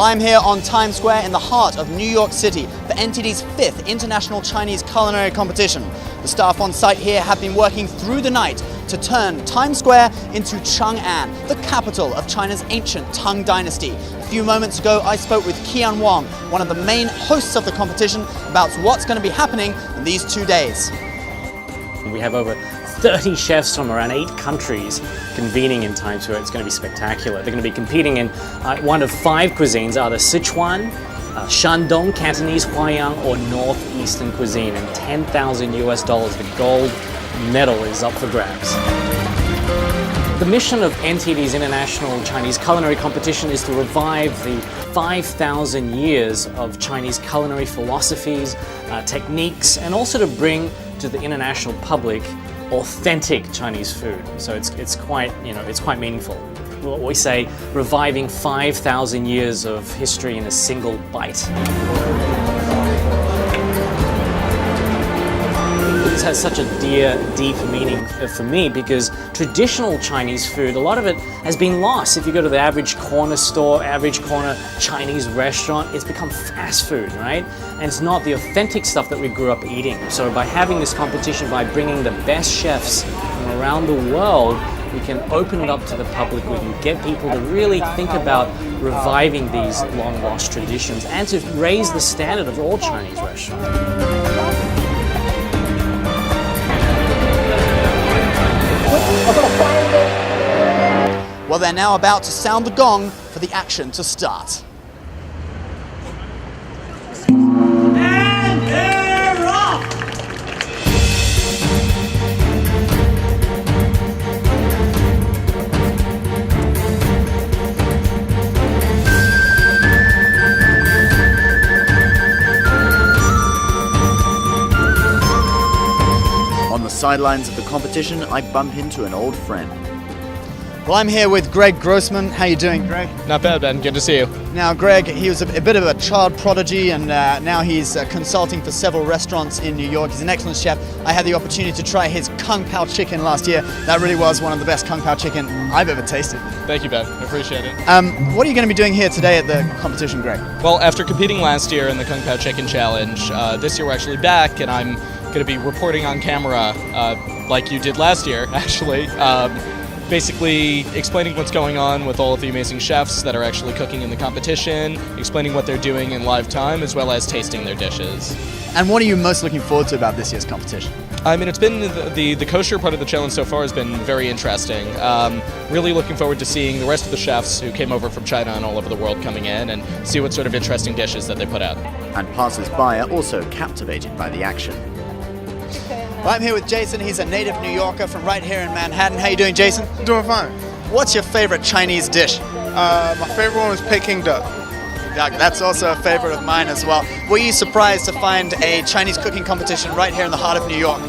Well, I'm here on Times Square in the heart of New York City for NTD's 5th International Chinese Culinary Competition. The staff on site here have been working through the night to turn Times Square into Chang'an, the capital of China's ancient Tang Dynasty. A few moments ago, I spoke with Qian Wang, one of the main hosts of the competition, about what's going to be happening in these 2 days. We have over 30 chefs from around 8 countries convening in Times Square. It's going to be spectacular. They're going to be competing in one of 5 cuisines, either Sichuan, Shandong, Cantonese, Huayang, or Northeastern cuisine. And $10,000 US, the gold medal is up for grabs. The mission of NTD's International Chinese Culinary Competition is to revive the 5,000 years of Chinese culinary philosophies, techniques, and also to bring to the international public authentic Chinese food. So it's quite meaningful. What we say, reviving 5,000 years of history in a single bite. This has such a deep meaning for me because traditional Chinese food, a lot of it has been lost. If you go to the average corner store, average corner Chinese restaurant, it's become fast food, right? And it's not the authentic stuff that we grew up eating. So by having this competition, by bringing the best chefs from around the world, we can open it up to the public. We can get people to really think about reviving these long lost traditions and to raise the standard of all Chinese restaurants. Well, they're now about to sound the gong for the action to start. And they're off! On the sidelines of the competition, I bump into an old friend. Well, I'm here with Greg Grossman. How you doing, Greg? Not bad, Ben. Good to see you. Now, Greg, he was a bit of a child prodigy, and now he's consulting for several restaurants in New York. He's an excellent chef. I had the opportunity to try his Kung Pao chicken last year. That really was one of the best Kung Pao chicken I've ever tasted. Thank you, Ben. I appreciate it. What are you going to be doing here today at the competition, Greg? Well, after competing last year in the Kung Pao Chicken Challenge, this year we're actually back, and I'm going to be reporting on camera like you did last year, actually. Basically explaining what's going on with all of the amazing chefs that are actually cooking in the competition, explaining what they're doing in live time, as well as tasting their dishes. And what are you most looking forward to about this year's competition? I mean, it's been the kosher part of the challenge so far has been very interesting. Really looking forward to seeing the rest of the chefs who came over from China and all over the world coming in and see what sort of interesting dishes that they put out. And passers-by are also captivated by the action. Well, I'm here with Jason. He's a native New Yorker from right here in Manhattan. How you doing, Jason? Doing fine. What's your favorite Chinese dish? My favorite one was Peking duck. That's also a favorite of mine as well. Were you surprised to find a Chinese cooking competition right here in the heart of New York?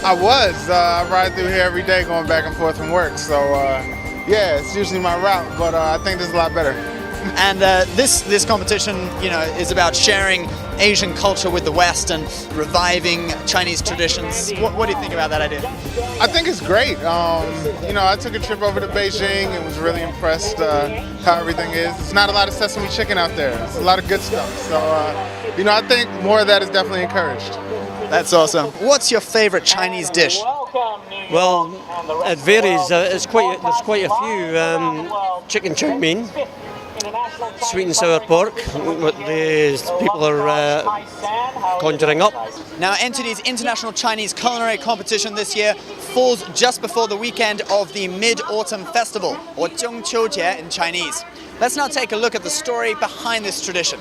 I was. I ride through here every day going back and forth from work. So, yeah, it's usually my route, but I think this is a lot better. And this competition, is about sharing Asian culture with the West and reviving Chinese traditions. What do you think about that idea? I think it's great. I took a trip over to Beijing and was really impressed how everything is. It's not a lot of sesame chicken out there. It's a lot of good stuff. So, I think more of that is definitely encouraged. That's awesome. What's your favorite Chinese dish? Well, it varies. There's quite a few. Chicken chow mein. Sweet and sour pork, what the people are conjuring up. Now, NTD's International Chinese Culinary Competition this year falls just before the weekend of the Mid-Autumn Festival, or 中秋节 in Chinese. Let's now take a look at the story behind this tradition.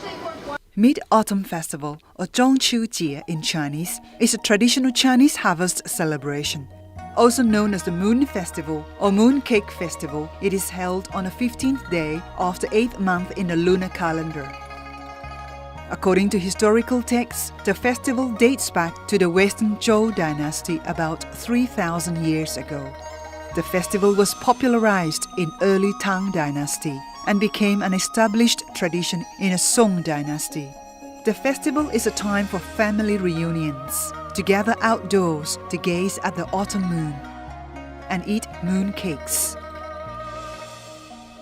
Mid-Autumn Festival, or 中秋节 in Chinese, is a traditional Chinese harvest celebration. Also known as the Moon Festival or Moon Cake Festival, it is held on the 15th day of the 8th month in the lunar calendar. According to historical texts, the festival dates back to the Western Zhou dynasty about 3,000 years ago. The festival was popularized in early Tang dynasty and became an established tradition in the Song dynasty. The festival is a time for family reunions, to gather outdoors to gaze at the autumn moon and eat moon cakes.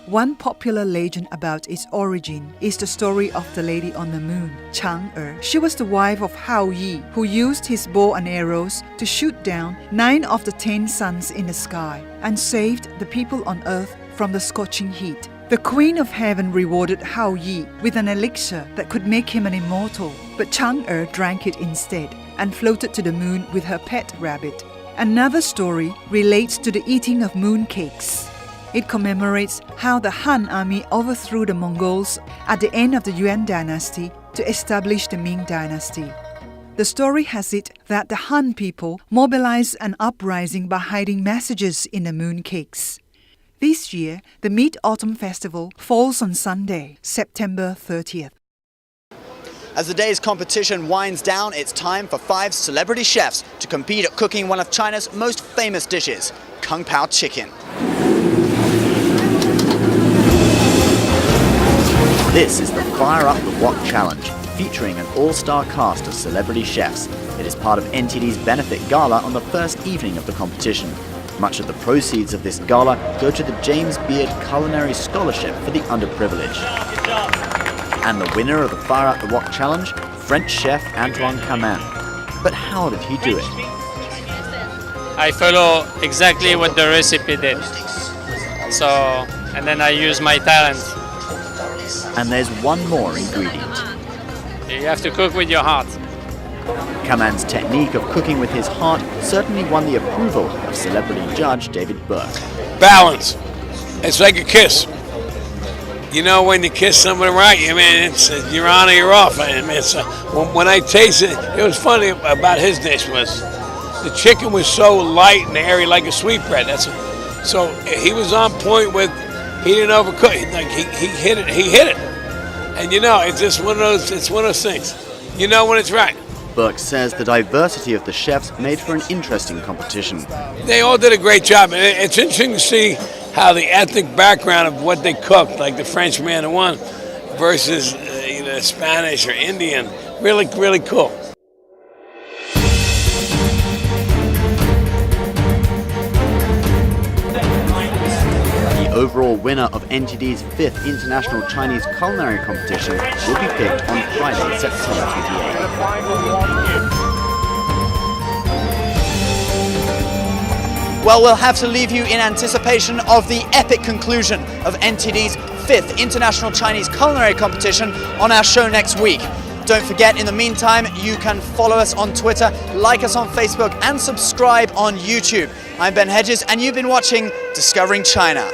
One popular legend about its origin is the story of the Lady on the Moon, Chang'e. She was the wife of Hao Yi, who used his bow and arrows to shoot down 9 of the 10 suns in the sky and saved the people on earth from the scorching heat. The Queen of Heaven rewarded Hao Yi with an elixir that could make him an immortal, but Chang'e drank it instead and floated to the moon with her pet rabbit. Another story relates to the eating of moon cakes. It commemorates how the Han army overthrew the Mongols at the end of the Yuan dynasty to establish the Ming dynasty. The story has it that the Han people mobilized an uprising by hiding messages in the moon cakes. This year, the Mid-Autumn Festival falls on Sunday, September 30th. As the day's competition winds down, it's time for 5 celebrity chefs to compete at cooking one of China's most famous dishes, Kung Pao chicken. This is the Fire Up the Wok Challenge, featuring an all-star cast of celebrity chefs. It is part of NTD's benefit gala on the first evening of the competition. Much of the proceeds of this gala go to the James Beard Culinary Scholarship for the underprivileged. And the winner of the Fire Up the Wok Challenge, French chef Antoine Camin. But how did he do it? I follow exactly what the recipe did. And then I use my talent. And there's one more ingredient. You have to cook with your heart. Camin's technique of cooking with his heart certainly won the approval of celebrity judge David Burke. Balance. It's like a kiss. You know, when you kiss someone right, I mean, it's you're on or you're off. I mean, it's, when I tasted it, it was funny about his dish was the chicken was so light and airy like a sweetbread. So he was on point with, he didn't overcook. Like he hit it. And you know, it's just one of those things. You know when it's right. Burke says the diversity of the chefs made for an interesting competition. They all did a great job. And it's interesting to see how the ethnic background of what they cooked, like the French man who won, versus Spanish or Indian. Really, really cool. The overall winner of NTD's 5th International Chinese Culinary Competition will be picked on Friday, September 28th. Well, we'll have to leave you in anticipation of the epic conclusion of NTD's 5th International Chinese Culinary Competition on our show next week. Don't forget, in the meantime, you can follow us on Twitter, like us on Facebook, and subscribe on YouTube. I'm Ben Hedges, and you've been watching Discovering China.